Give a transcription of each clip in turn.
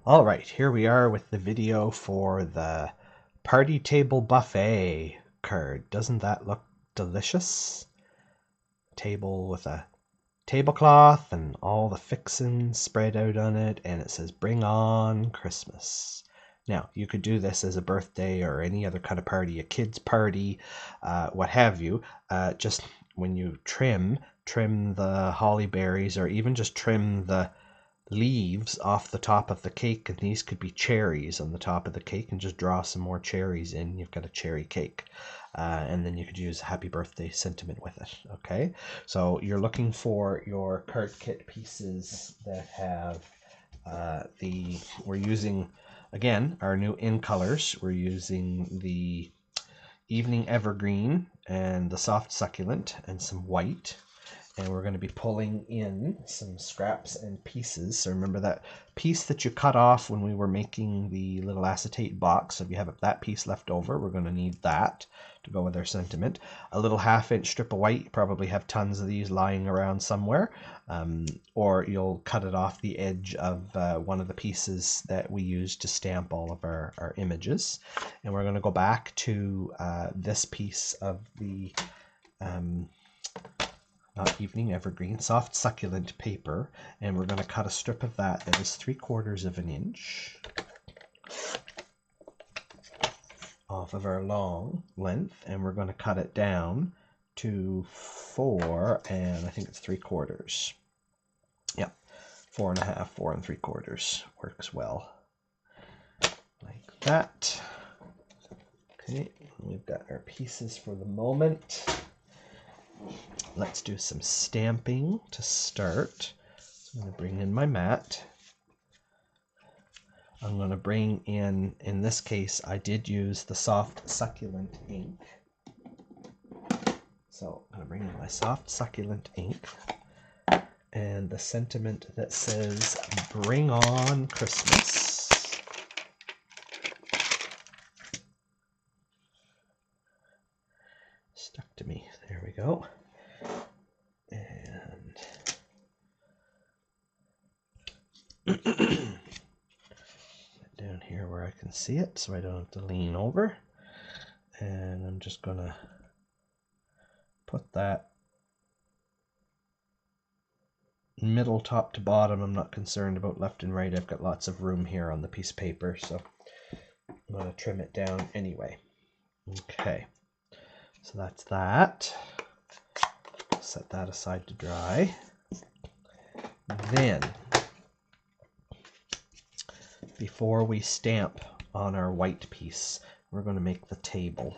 All right, here we are with the video for the Party Table Buffet card. Doesn't that look delicious? Table with a tablecloth and all the fixings spread out on it, and it says "Bring on Christmas." Now, you could do this as a birthday or any other kind of party, a kid's party, what have you. Just when you trim the holly berries, or even just trim the leaves off the top of the cake, and these could be cherries on the top of the cake, and just draw some more cherries in. You've got a cherry cake. And then you could use happy birthday sentiment with it. Okay, so you're looking for your card kit pieces that have we're using, again, our new in colors. We're using the Evening Evergreen and the Soft Succulent and some white. And we're going to be pulling in some scraps and pieces. So remember that piece that you cut off when we were making the little acetate box. So if you have that piece left over, we're going to need that to go with our sentiment. A little 1/2 inch strip of white. You probably have tons of these lying around somewhere. Or you'll cut it off the edge of one of the pieces that we use to stamp all of our images. And we're going to go back to this piece of the not Evening Evergreen, Soft Succulent paper, and we're going to cut a strip of that is 3/4 of an inch off of our long length, and we're going to cut it down to 4, and I think it's 3/4. Yeah, 4 1/2, 4 3/4 works well, like that. Okay, we've got our pieces for the moment. Let's do some stamping to start. So I'm going to bring in my mat. I'm going to bring in this case, I did use the Soft Succulent ink. So I'm going to bring in my Soft Succulent ink and the sentiment that says "Bring on Christmas." Stuck to me. There we go. Down here where I can see it so I don't have to lean over, and I'm just gonna put that middle, top to bottom. I'm not concerned about left and right. I've got lots of room here on the piece of paper, so I'm gonna trim it down anyway. Okay, so that's that. Set that aside to dry. Then, before we stamp on our white piece, we're going to make the table.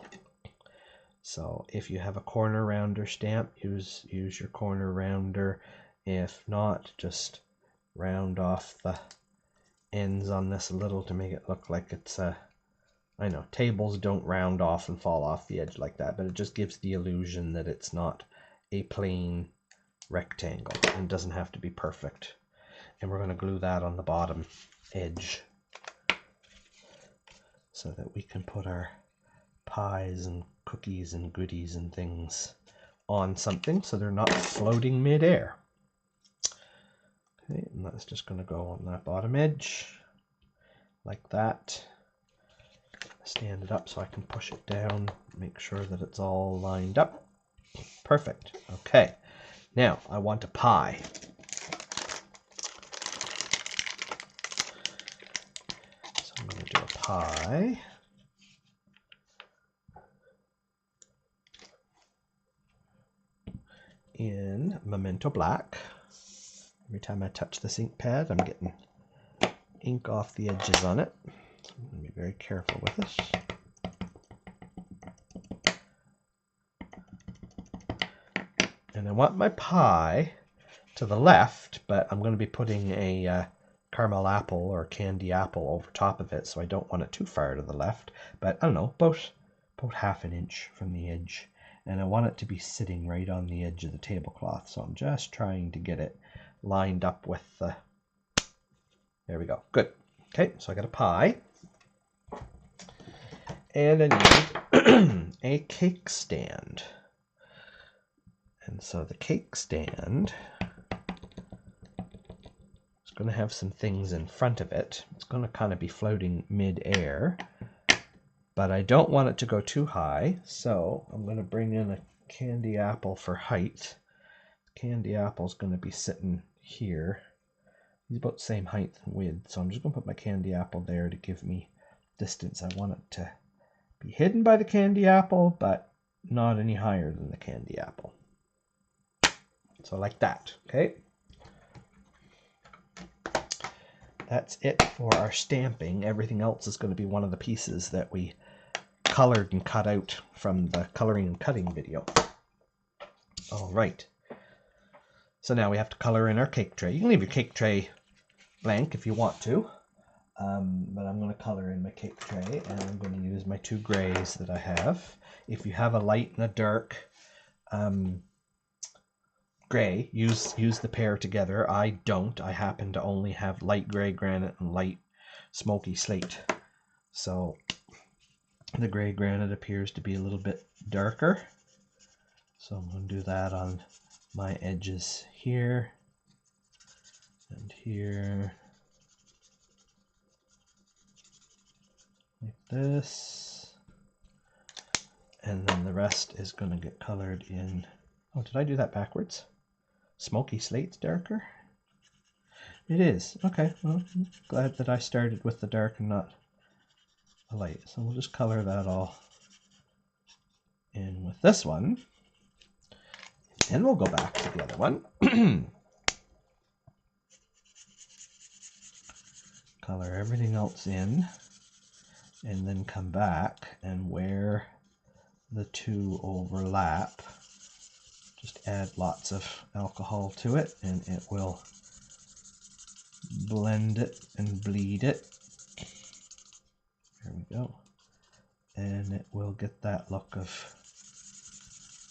So if you have a corner rounder stamp, use your corner rounder. If not, just round off the ends on this a little to make it look like it's a... I know, tables don't round off and fall off the edge like that, but it just gives the illusion that it's not a plain rectangle, and it doesn't have to be perfect. And we're going to glue that on the bottom edge so that we can put our pies and cookies and goodies and things on something so they're not floating midair. Okay, and that's just going to go on that bottom edge like that. Stand it up so I can push it down, make sure that it's all lined up. Perfect. Okay, now I want a pie. So I'm going to do a pie. In Memento Black. Every time I touch this ink pad, I'm getting ink off the edges on it. So I'm going to be very careful with this. And I want my pie to the left, but I'm going to be putting a caramel apple or candy apple over top of it, so I don't want it too far to the left. But I don't know, about 1/2 inch from the edge. And I want it to be sitting right on the edge of the tablecloth, so I'm just trying to get it lined up with the... There we go. Good. Okay, so I got a pie. And I need a cake stand. And so the cake stand is going to have some things in front of it. It's going to kind of be floating mid-air, but I don't want it to go too high, so I'm going to bring in a candy apple for height. Candy apple's going to be sitting here. He's about the same height and width, so I'm just going to put my candy apple there to give me distance. I want it to be hidden by the candy apple, but not any higher than the candy apple. So like that, okay? That's it for our stamping. Everything else is going to be one of the pieces that we colored and cut out from the coloring and cutting video. All right. So now we have to color in our cake tray. You can leave your cake tray blank if you want to, but I'm going to color in my cake tray, and I'm going to use my two grays that I have. If you have a light and a dark gray, use the pair together. I don't. I happen to only have light gray granite and light smoky slate. So the gray granite appears to be a little bit darker. So I'm going to do that on my edges here and here, like this. And then the rest is going to get colored in. Oh, did I do that backwards? Smoky slate's darker? It is. Okay, well, I'm glad that I started with the dark and not the light. So we'll just color that all in with this one. And we'll go back to the other one. Color everything else in, and then come back, and where the two overlap, just add lots of alcohol to it, and it will blend it and bleed it. There we go. And it will get that look of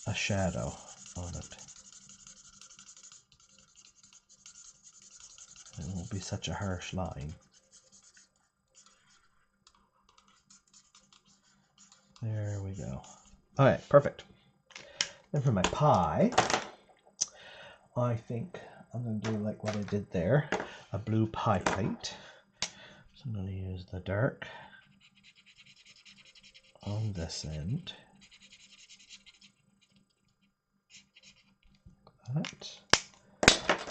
a shadow on it. It won't be such a harsh line. There we go. All right, perfect. Then for my pie, I think I'm going to do like what I did there, a blue pie plate. So I'm going to use the dark on this end. That.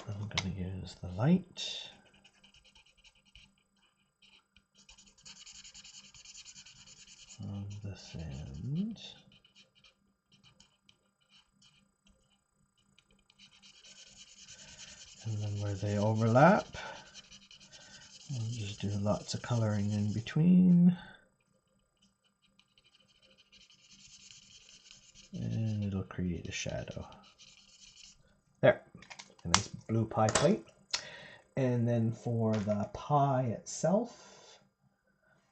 I'm going to use the light. On this end. And then where they overlap, I'll just do lots of coloring in between. And it'll create a shadow. There, a nice blue pie plate. And then for the pie itself,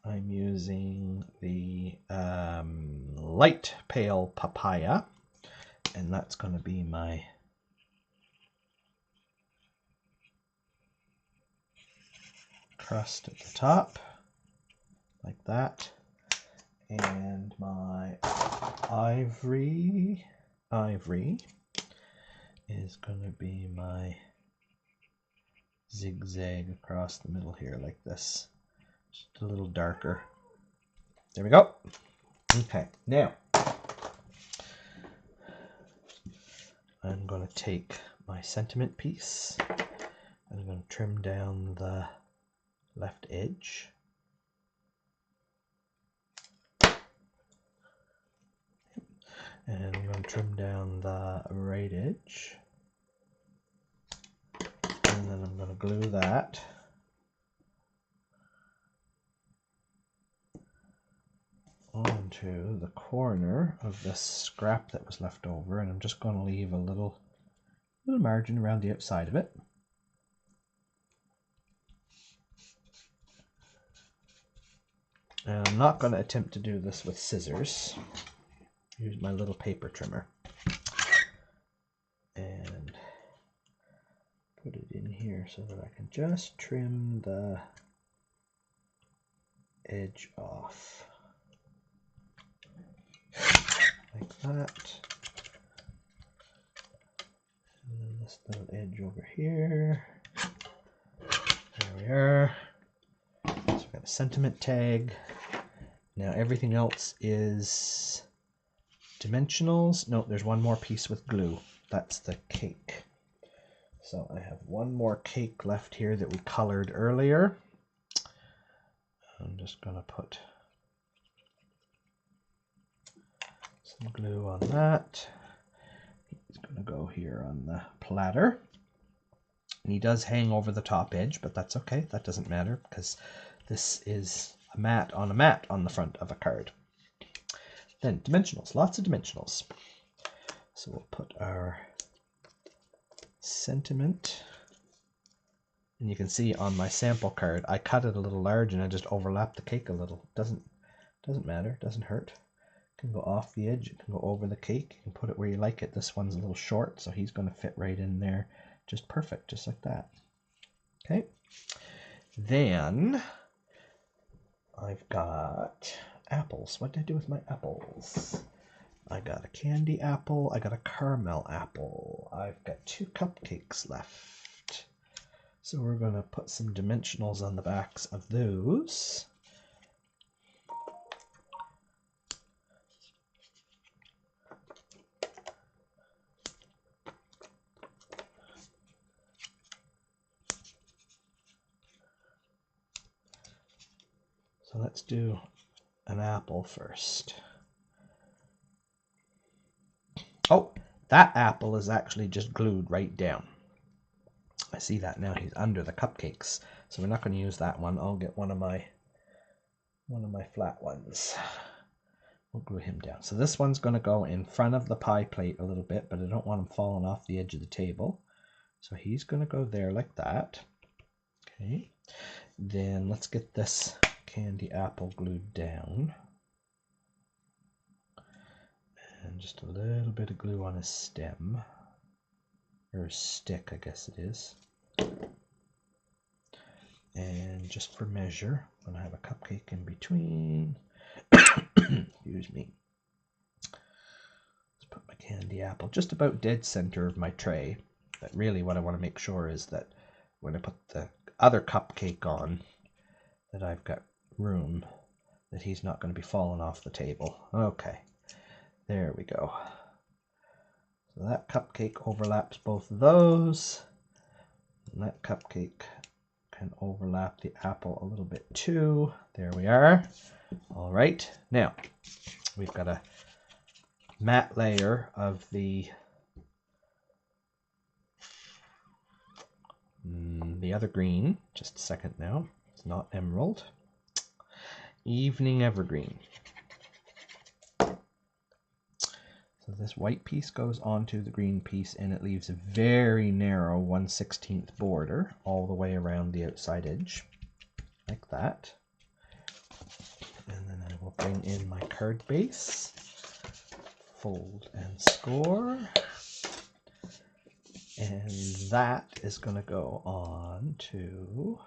I'm using the light pale papaya, and that's going to be my crust at the top, like that. And my ivory is going to be my zigzag across the middle here, like this. Just a little darker. There we go. Okay, now I'm going to take my sentiment piece and I'm going to trim down the left edge. And I'm going to trim down the right edge. And then I'm going to glue that onto the corner of this scrap that was left over, and I'm just going to leave a little margin around the outside of it. And I'm not going to attempt to do this with scissors. Use my little paper trimmer and put it in here so that I can just trim the edge off like that. And then this little edge over here. There we are. So we've got a sentiment tag. Now everything else is dimensionals. No, there's one more piece with glue. That's the cake. So I have one more cake left here that we colored earlier. I'm just going to put some glue on that. He's going to go here on the platter. And he does hang over the top edge, but that's okay. That doesn't matter because this is a mat on the front of a card. Then dimensionals, lots of dimensionals. So we'll put our sentiment. And you can see on my sample card, I cut it a little large and I just overlapped the cake a little. Doesn't matter, doesn't hurt. It can go off the edge, it can go over the cake. You can put it where you like it. This one's a little short, so he's going to fit right in there. Just perfect, just like that. Okay. Then I've got apples. What did I do with my apples? I got a candy apple. I got a caramel apple. I've got 2 cupcakes left. So we're going to put some dimensionals on the backs of those. So let's do an apple first. Oh, that apple is actually just glued right down. I see that now. He's under the cupcakes. So we're not going to use that one. I'll get one of my flat ones. We'll glue him down. So this one's going to go in front of the pie plate a little bit, but I don't want him falling off the edge of the table. So he's going to go there like that. Okay. Then let's get this candy apple glued down. And just a little bit of glue on his stem. Or his stick, I guess it is. And just for measure, I'm going to have a cupcake in between. Excuse me. Let's put my candy apple just about dead center of my tray. But really what I want to make sure is that when I put the other cupcake on, that I've got room, that he's not going to be falling off the table. Okay, there we go. So that cupcake overlaps both of those. And that cupcake can overlap the apple a little bit too. There we are. All right, now we've got a matte layer of the other green. Just a second now. It's not emerald. Evening evergreen. So this white piece goes onto the green piece and it leaves a very narrow 1/16 border all the way around the outside edge, like that. And then I will bring in my card base, fold and score. And that is going to go on to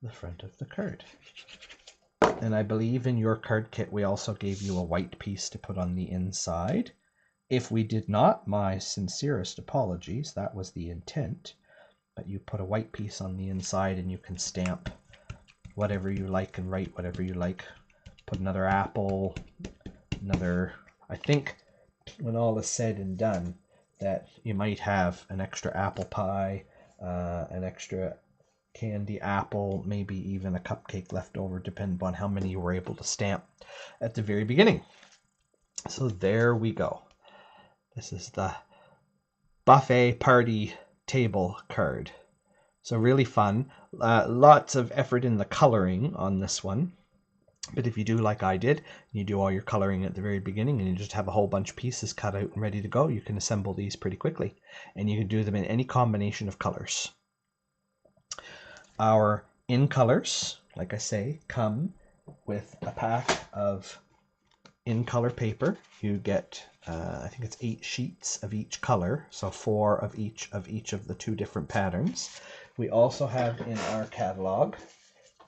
the front of the card. And I believe in your card kit we also gave you a white piece to put on the inside. If we did not, my sincerest apologies. That was the intent. But you put a white piece on the inside and you can stamp whatever you like and write whatever you like. Put another apple, another... I think when all is said and done that you might have an extra apple pie, an extra candy apple, maybe even a cupcake left over, depending on how many you were able to stamp at the very beginning. So there we go. This is the buffet party table card. So really fun. Lots of effort in the coloring on this one. But if you do like I did, you do all your coloring at the very beginning and you just have a whole bunch of pieces cut out and ready to go, you can assemble these pretty quickly. And you can do them in any combination of colors. Our in colors, like I say, come with a pack of in color paper. You get, I think it's 8 sheets of each color, so 4 of each of the 2 different patterns. We also have in our catalog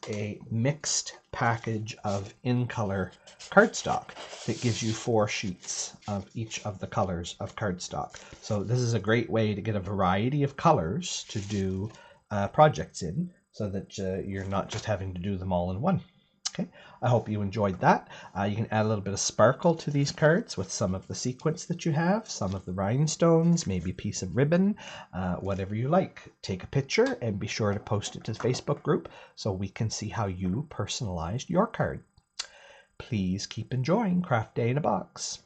a mixed package of in color cardstock that gives you 4 sheets of each of the colors of cardstock. So this is a great way to get a variety of colors to do projects in, so that you're not just having to do them all in one. Okay, I hope you enjoyed that. You can add a little bit of sparkle to these cards with some of the sequins that you have, some of the rhinestones, maybe a piece of ribbon, whatever you like. Take a picture and be sure to post it to the Facebook group so we can see how you personalized your card. Please keep enjoying Craft Day in a Box.